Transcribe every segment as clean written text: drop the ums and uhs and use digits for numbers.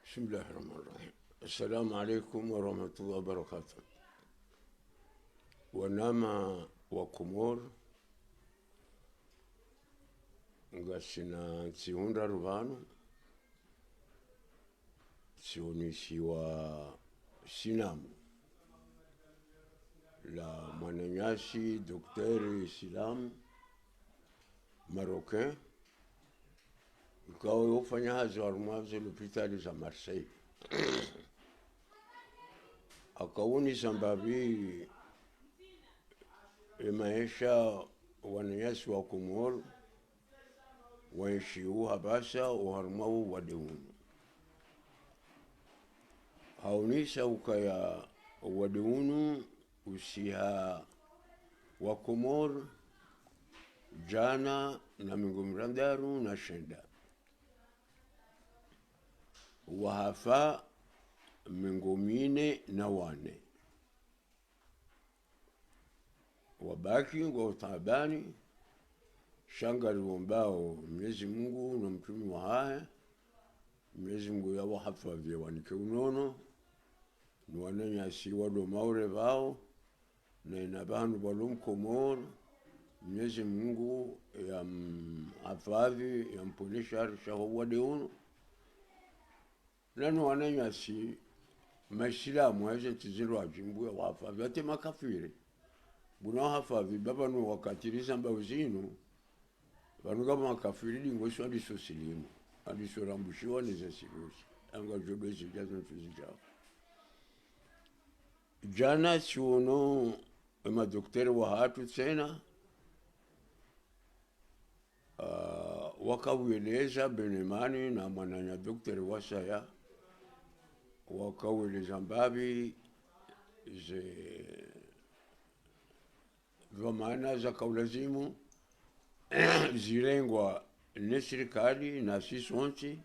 بسم الله الرحمن الرحيم. السلام عليكم ورحمة الله وبركاته. Wanama wa Komoro ngasina ntsiunda ruvano tsiunishiwa sinamu la mwananyasi Daktari Islam Marocain ikawa yofanya hazi warumazi lupitali za Marseille akauni sambabi maisha wananyasi wa Komoro waishiu habasa uharumau wadeunu haunisa ukaya wadeunu usiha wa Komoro jana na mingumrandaru na shenda wahafa mingumine na wane wabaki ngo tabani shanga liwombao Mwenyezi Mungu na mtume wa haya Mwenyezi Mungu ya wahafadhi wanike unono ni wananyasi wado maure vao na inabanu balum Komoro Mwenyezi Mungu ya hafadhi ya mpolisha arishaho wadeuno nanu wananyasi maislamu haje tiziru wajimbu ya wahafadhi wate makafiri buna hafadhi baba no wakatiriza mbawzinu vanuga makafiri dingoshwa ndiso silimu ndiso rambushiwa neze silusi anga jobezi jazo tuzijao jana chuno madaktari wa hatu tena wakaweleza benemani na mwananya daktari wasaya wakaweleza mbabi ze vamana za kaulazimu zirengwa ne serikali na sisonti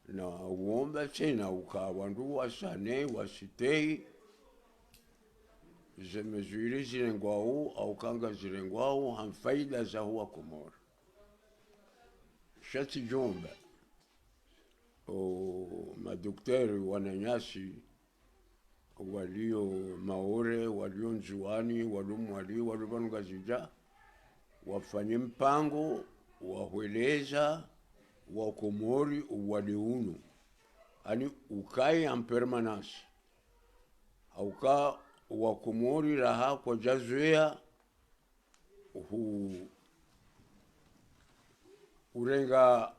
na uomba tena ukawandu wasane wasitei zemezuri zirengwao au kanga zirengwao hamfaida za huwa Komoro shati jomba o madaktari wananyasi walio maore walio njuani walumwali walubanugazija wafanye mpango wahweleza wa Komori uwaliunu ani ukai en permanence auka wa Komori raha kwa jazuea urenga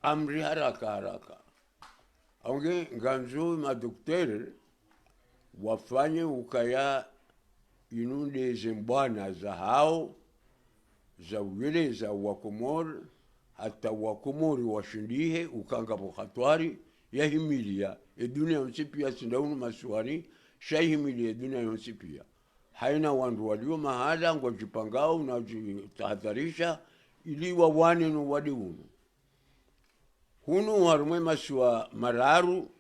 amri haraka aunge nganzo madaktari wafanye ukaya inunde zimbwana za hao za uweleza wa Komoro hata wa Komoro washindihe ukanga bukhatwari yahimilia dunia yonsipia sindaunu masuari shahimilia dunia yonsipia haina wandu walio mahala ngojipangao na jitahadharisha ili wawane no wadiunu hunu harumwe masua mararu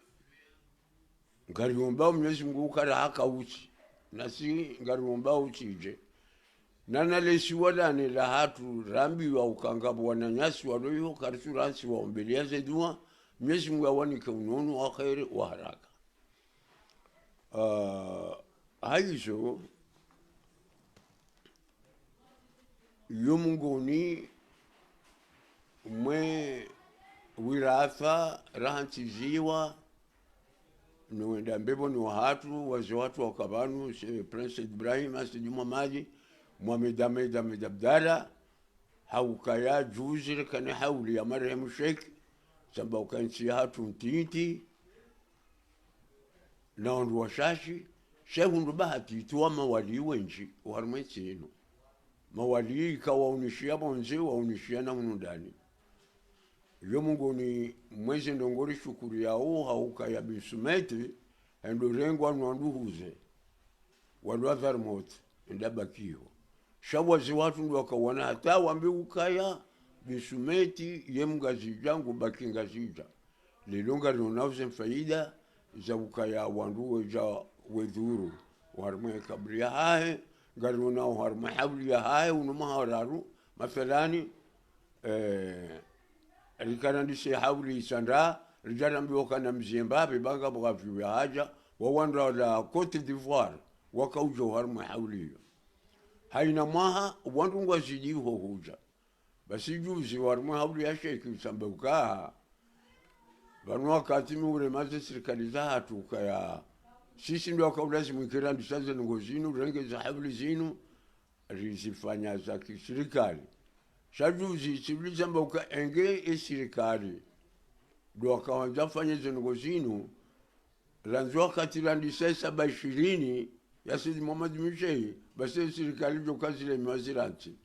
ngariomba Mwenyezi Mungu kara haka uchi nasi ngariomba uchije nana lesi wadane la hatu rambi wa ukangabu wananyasi wadoyo karisuransi wa umbeliaze dua Mwenyezi Mungu awanike unono wa khairi wa haraka haizo yomungoni mwe wiratha rahantiziwa nuenda mbebo ni wahatu wazi watu wakabanu Prince Ibrahim asijuma maji Muhammad Ahmed Abdalla haukaya juzir kana hauli ya marehemu Sheikh samba ukansi hatu ntinti na ondu washashi shehu ndo bahati tuwa mawali wenji uharumetsino mawali ikawaunishia bonze waunishia na munundani yo Mungu ni mwezi ndongori shukuru yao haukaya bisumete endo rengwa nwanduhuze walwadhar mot ndabakiho shawazi watu ndo wakawana hata wambi ukaya bisumeti yemgazija ngubakingazija lilonga linauze faida za ukaya wandu ja wedhuru warme kabria hae ngaruna warme hawli hae unumahararu mathalani rikana ndise hawli sandra rijarambiwa kana Mzimbabwe banga bwafi haja wawanda la Cote d'Ivoire wakaujo harma hauliyo haina maha wandu ngwazidiho huja basi juzi harma hauli ya sheki sambauka vanu wakati mure maze serikali za hatu kaya sisi ndio kaulazimu ikirandi saze ngozinu renge za hauli zinu rizifanya za kiserikali shajuzi sibili sambauka enge serikali ndio kaanza fanya zengo zinu ranzwa katirandi sasa 20 ya Sidi Muhammad Mishei basi serikali ndio kazi ile mwaziranti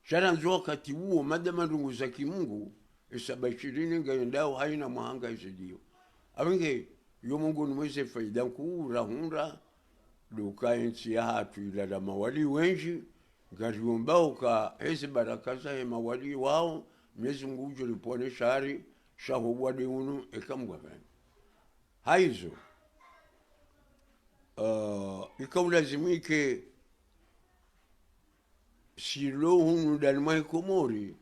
sharanzwa kati huo madama ndungu za kimungu esa 20 ngaendao haina mahanga isidio abenge yo Mungu nimweze faida kura hunda duka nchi ya hatu ila da mawali wengi ngariomba uka hezi baraka za mawali wao Mwenyezi Mungu ujo lipone shari shahuwa de unu ekamgwabani haizo ikaulazimike silo hunu dalmai Komori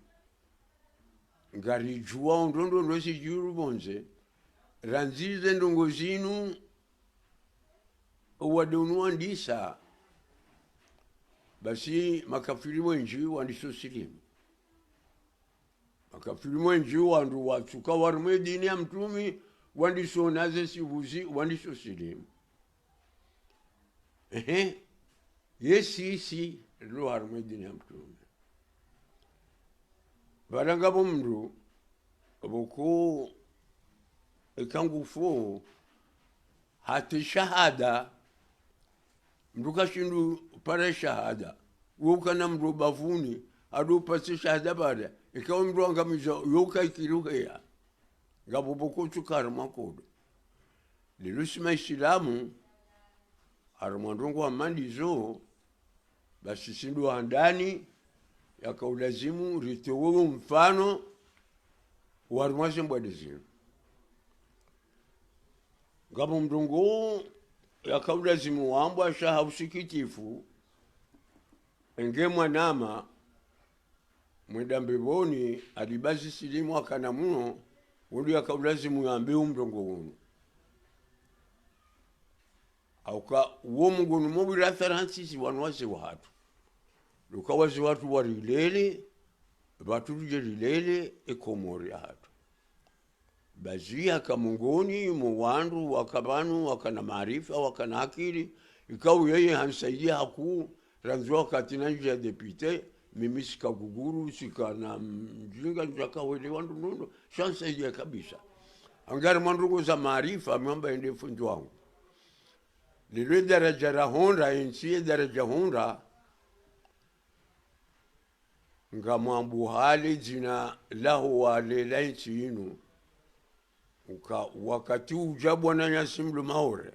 ngari juwa ndondo ndosi juru bonze ranzize ndongo zinu wadunu andisa basi makafiri wenji wandisosilimu makafiri wenji wandu watuka warme dini ya mtumi wandisonaze sibuzi wandisosilimu yesi lo harme dini ya mtumi baranga bomru boko ikangufu hati shahada mduka shindu pare shahada ukana mru bavuni adu pasi shahada bada ikawa mru angamiza yoka ikiruhea ngabo boko tukar makodo lilusima Islamu armandongo amandizo basi shindu andani yakaulazimu ritowo mfano warumwase mbwadizinu ngabo mdungu yakaulazimu wambwa shaha usikitifu enge mwanama mwedambeboni alibazi silimu akanamuno uli yakaulazimu yambi umdungu unu auka uwo mungunu mobila 36 wanwase watu lukawazi watu warilele watu rilele Komori ya hatu bazia kamungoni muwandu wakabanu wakana maarifa wakana akili ikau yeye hansaidia haku ranzwa katina ya depute mimi sikaguguru sikana mjinga njaka wele wandu nundo shansaidia kabisa angari mandugu za maarifa mwamba ende fundu wangu lile daraja la honda insiye daraja honda nga mwambu hali jina lahu wale lainchi inu wakati uja bwana Nyasimlu Maore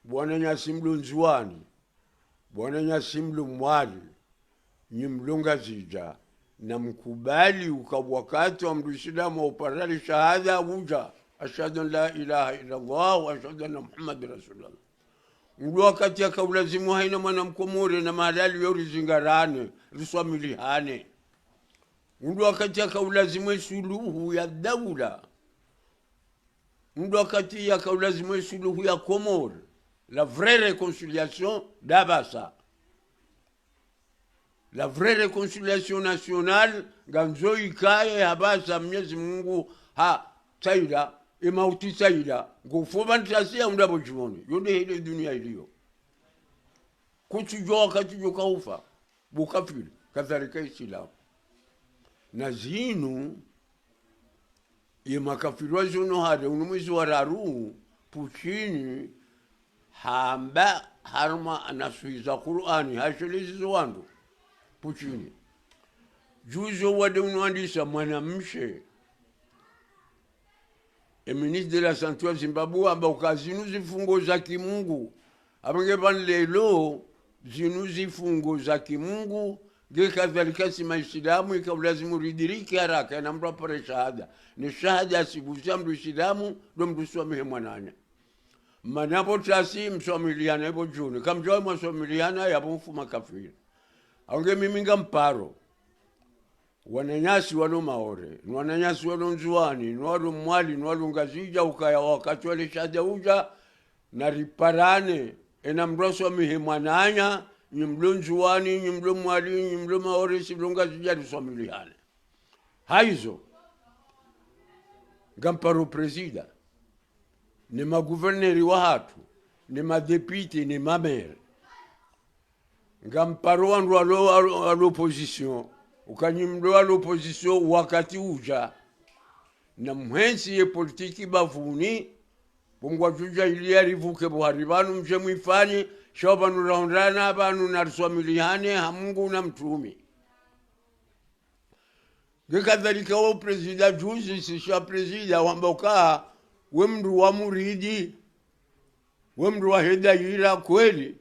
bwana Nyasimlu Nzuani bwana Nyasimlu Mwali nyimlunga zija na mkubali wakati wa mdusilamu uparali shahada uja ashhadu an la ilaha illa Allah wa ashhadu anna Muhammad Rasulullah Ngu wakati ya kaulazimu haina mwana Mkomori na madali yori zingarane riswamilihane Ngu wakati ya kaulazimu suluhu ya daula Ngu wakati ya kaulazimu suluhu ya Komori la vraie réconciliation d'Abassa la vraie réconciliation nationale ganzo ikaye Abassa Mwenyezi Mungu ha taida imauti saida ngufuba ntasia undabo jimoni yonde ile dunia iliyo kuchujwa wakati ukaufa bukafiri kadhalika Islamu na zinu ye makafirwa zono hade unumwizi wararu puchini hamba harma anasuiza Qur'ani hashelizi wandu puchini juzo wade unwandisa mwanamshe ministre de la Santé wa Zimbabwe amba ukazinu zifungo za kimungu abange banlelo zinu zifungo za kimungu gekadhalika si Islamu ikawlazimu ridiriki haraka na mtu apare shahada ni shahada sibuza mtu Islamu ndo mtu swamihe mwananya manapo tasi mswamiliana ibo juni kamjoi mswamiliana yapo mfuma kafiri aunge mimi ngamparo wananyasi walo maore, wananyasi walo nzuani, walo mwali, walo ngazija, ukaya wakati wale shada uja, na riparane, ena mroso wa mihemwananya, nyimlo nzuani, nyimlo mwali, nyimlo maore, siblo ngazija, riswamiliane. Haizo, gamparo presida, ni maguverneri wa hatu, ni madepite, ni mamere. Gamparo wandu a l'opposition, ukanyimlo a l'opposition wakati uja, na mhensi ye politiki bavuni, bungwa juja ilia rivuke buhari banu mje mwifanye, shawabanu raundana banu nariswamilihane hamungu na mtumi. Gekadhalika wa presida juzi sisha presida wamboka wemdu wa muridi, wemdu wa hedayira kweli.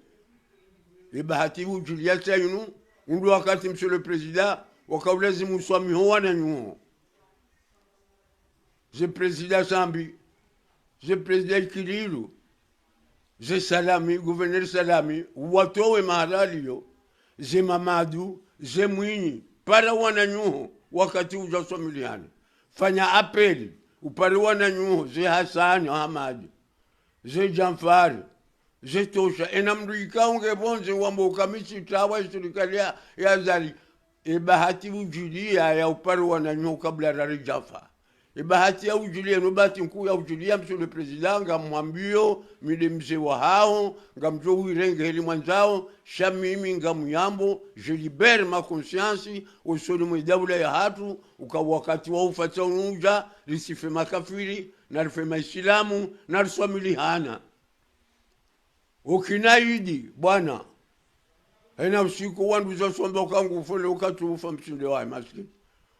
Ibahati ujulia sayunu, undu wakati monsieur le président, wakaulezi muswami huwa na nyuho. Je président Sambi, je président Kililu, je Salami, gouverneur Salami, watowe mahalali yo, je Mamadou, je Mwinyi, para wana nyuho, wakati uja swamiliani. Fanya apeli, upare wana nyuho, je Hassan Hamadi, je Janfari, zetosha enamdu ikaunge bonze wambo kamisi tawa serikali ya zali bahati ujulia ya uparu wananyo kabla rari Jafa bahati ya ujulia no bahati mkuu ya ujulia monsieur le président ngamwambio mide mzee wa hao ngamjo uirenge heli mwanzao shamimi ngamuyambo je libère ma conscience au solo mwidawla ya hatu ukawakati wa ufata unuja lisife makafiri na rife maislamu na riswamilihana. Ukinaidi bwana ena usiku wandu za somba ukangu ufole ukatufa msinde wa maskini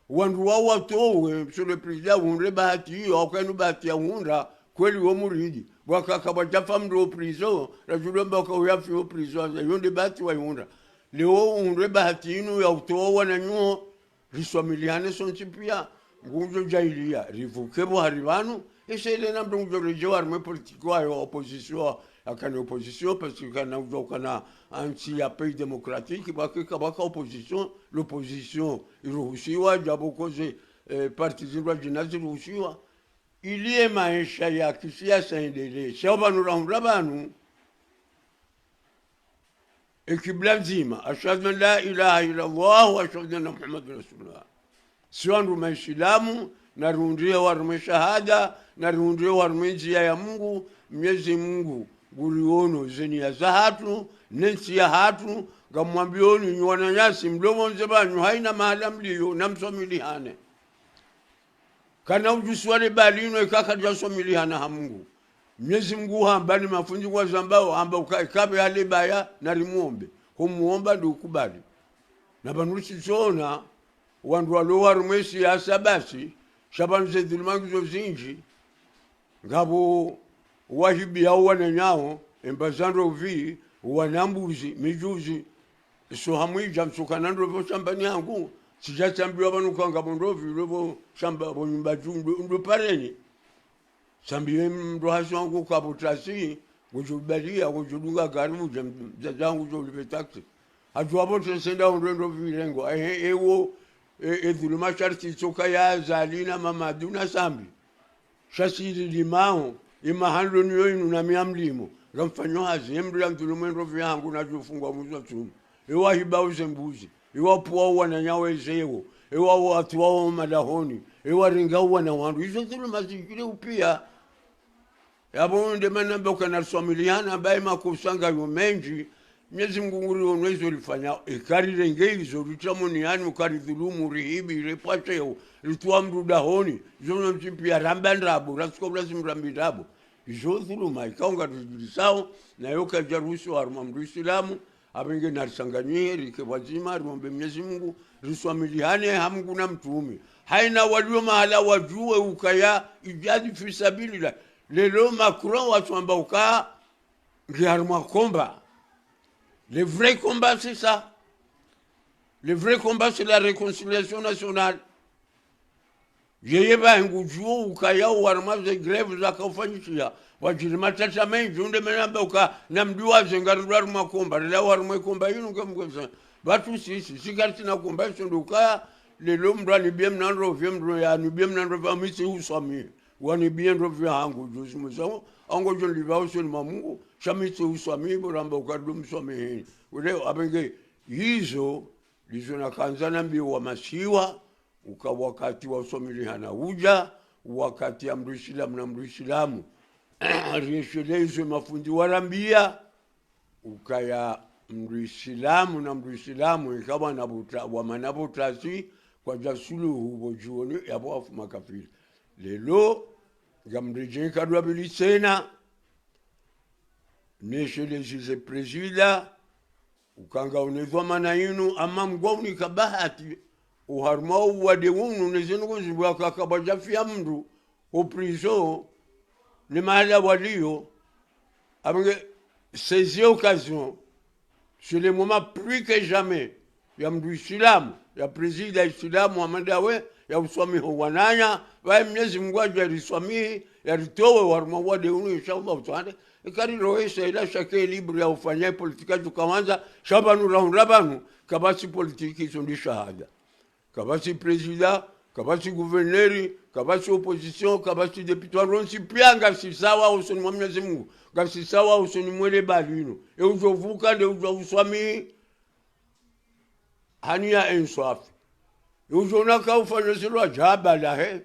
wandu wa watowe monsieur le président unre bahati hiyo akanu bahati ya hunda kweli wa muridi wakaka bajafa mdo prison rajulomba kwa uyafi wa prison yonde bahati wa hunda leo unre bahati inu ya utowa na nyuo riswamiliane sontipia ngunjo jailia rivukebo haribanu esele na mdo rejo arme politiko ya opposition akana opposition parce que kana ukana anti ya pays démocratique baka opposition l'opposition iruhusiwa japo koze parti zindwa jinazi ruhusiwa ilie maisha ya kisiasa endelee shaba nurahunda banu ekibla nzima ashhadu an la ilaha illa Allah wa ashhadu anna Muhammadur rasulullah siwandu maislamu na rundia wa shahada na rundia wa njia ya Mungu Mwenyezi Mungu guriono zeni ya zahatu nensi ya hatu gamwambioni nywana nyasi mdomo nzebanyu haina mahala mliyo na msomilihane kana ujuswale balino ikaka jasomilihana ha Mungu Mwenyezi Mungu hambani mafunzi kwa zambao hamba ukabe hale baya na rimuombe humuomba ndio ukubali na banusi zona wandu walowa rumesi ya sabasi shabanu zedulmangu zozinji ngabo wahibi hao wananyao embazando vi wanambuzi mijuzi so hamwija msukanando vo shambani yangu sijatambia banu kanga bondovi robo shamba bonyumba jundu ndo pareni sambiye ndo hasangu kabutasi kujubalia kujudunga garu zangu jo libetaksi ajwa bote senda ndo virengo ewo edhuluma sharti soka ya zalina mamaduna sambi shasiri limao imahando niyo inu na miamlimo ramfanyo hazi emdu ya mtulumendo vyangu na jufungwa mwizo tumu ewa hibao zembuzi ewa puwa wana nyawe zewo ewa watu wao madahoni ewa ringa wana wandu izo tuluma zikile upia yabo ndemana mboka na swamiliana bae makusanga yumenji Mwenyezi Mungu unwezo lifanya ekari rengeizo ritamoni yani ukari dhulumu rihibi repateo rituwa mrudahoni zono mchimpia rambandrabu rasiko mrambirabu izo dhuluma ikaunga rizao na yoka jarusi wa arumamdu islamu abenge narisanganyie rike wazima arumambe Mwenyezi Mungu riswamiliane hamungu na mtuumi haina walio mahala wajue ukaya ijadi fisabilila lelo Macron watu amba ukaa ngiharuma komba. Le vrai combat, c'est ça. Le vrai combat, c'est la réconciliation nationale. Yeye ngujuo ukaya warma ze grève za kufanyishia. Wajirima tata mengi junde menamba uka namdiwa zengarudwa makomba. La warma komba yinu ngamgwesa. Batu sisi sigarti na komba ndo ukaya lelo mrani bien mnandro vemro ya ni bien mnandro famisi usami wani bien ro vya hangu juzi muso ango jon liva usoni mamungu shamisi usami boramba ukadum somi ule abenge hizo lizo na kanzana mbi wa masiwa uka wakati wa usomili hana uja wakati ya mruisilamu na mruisilamu rieshelezo mafundi warambia ukaya mruisilamu na mruisilamu ikawa na buta wa manabutasi kwa jasuluhu bojuoni yabo afu makafiri lelo gamreje kadwa bilisena nesheleze presida ukanga unezwa mana yinu ama mgwauni kabahati uharmau wade wunu nezenu kuzibwa kakabajafia mdu oprizo ni mahala walio avec saisir occasion sur les moments plus que jamais ya mdu islamu ya presida islamu Muhammad awe ya uswami wananya wa Mwenyezi Mungu ajariswami ya ritowe warma wade unu inshallah taala ikari roesha ila shake libre ya ufanya politika tukaanza shabanu rabanu kabasi politiki sondi shahada kabasi presida kabasi gouverneur kabasi opposition kabasi député ronsi pianga si sawa usoni Mwenyezi Mungu ngasi sawa usoni mwele balino e ujovuka de uswami hania enswafi ujona ka ufanya silo jabala he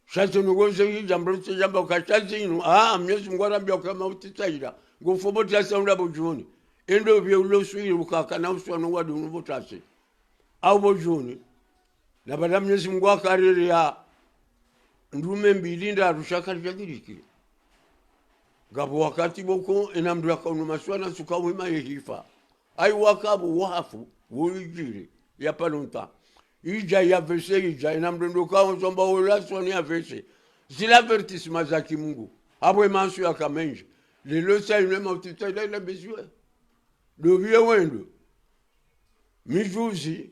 shato nugoze hijambo jambo kachazinu Mwenyezi Mungu arambia kama utitaira ngofobota saunda bojuni endo bye uloswiri ukakana uswano wadu nubotase au bojuni na baada Mwenyezi Mungu akariri ya ndume mbili nda rushaka jagiriki ngabo wakati boko enamdu akaunu maswana sukawima yehifa ai wakabu wafu wujiri ya palonta ija ya vese ija enamdu kwa zomba relation ya vese zila vertisma za kimungu abwe mansu ya kamenje lelo sa une motita ile bezwe do wendo mijuzi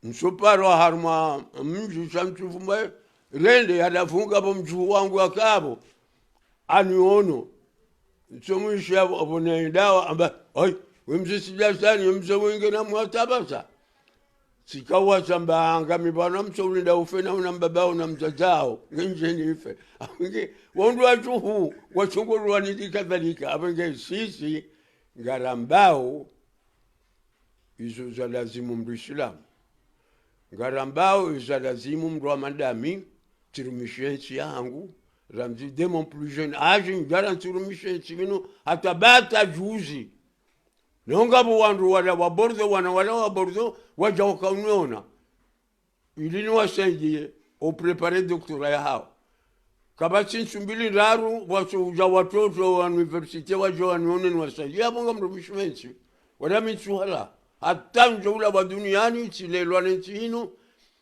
nsoparo harma mju chamchufumba rende yadafunga bomju wangu akabo aniono nsomusha abone dawa amba oi wemsisija sana msowinge na mwatabasa sikawa samba ngamibana msowinda ufena una mbabao na mzazao nje nife abenge wondu atuhu wachungurwa nidikadhalika abenge sisi ngarambao izo za lazimu mduislamu ngarambao izo lazimu mdwa madami tirumishensi yangu ramzi de mon plus jeune âge ngarantirumishensi vino hatabata juzi nongabu wandu wala wabordo wala wabordo waja wakauniona ilini wasengie au préparer doctorat ya hao kabati nsumbili raru waso uja watoto wa universite waja wanione ni wasengie abonga mrumishensi wala mitsuhala hata njoula wa duniani chilelwa nchi hino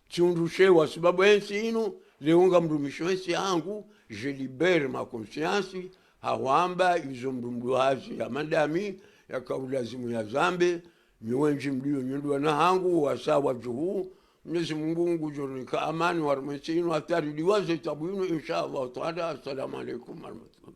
chiundushewa sababu nchi hino leonga mrumishensi yangu je libère ma conscience hawamba izo mrumbuhazi ya madami ya kaulazimu ya zambe miwenji mlio nyundwa na hangu wasawa juhu Mwenyezi Mungu ngujonika amani warumechino hatari liwaze tabuino inshallah taala. Assalamu alaikum warahmatullahi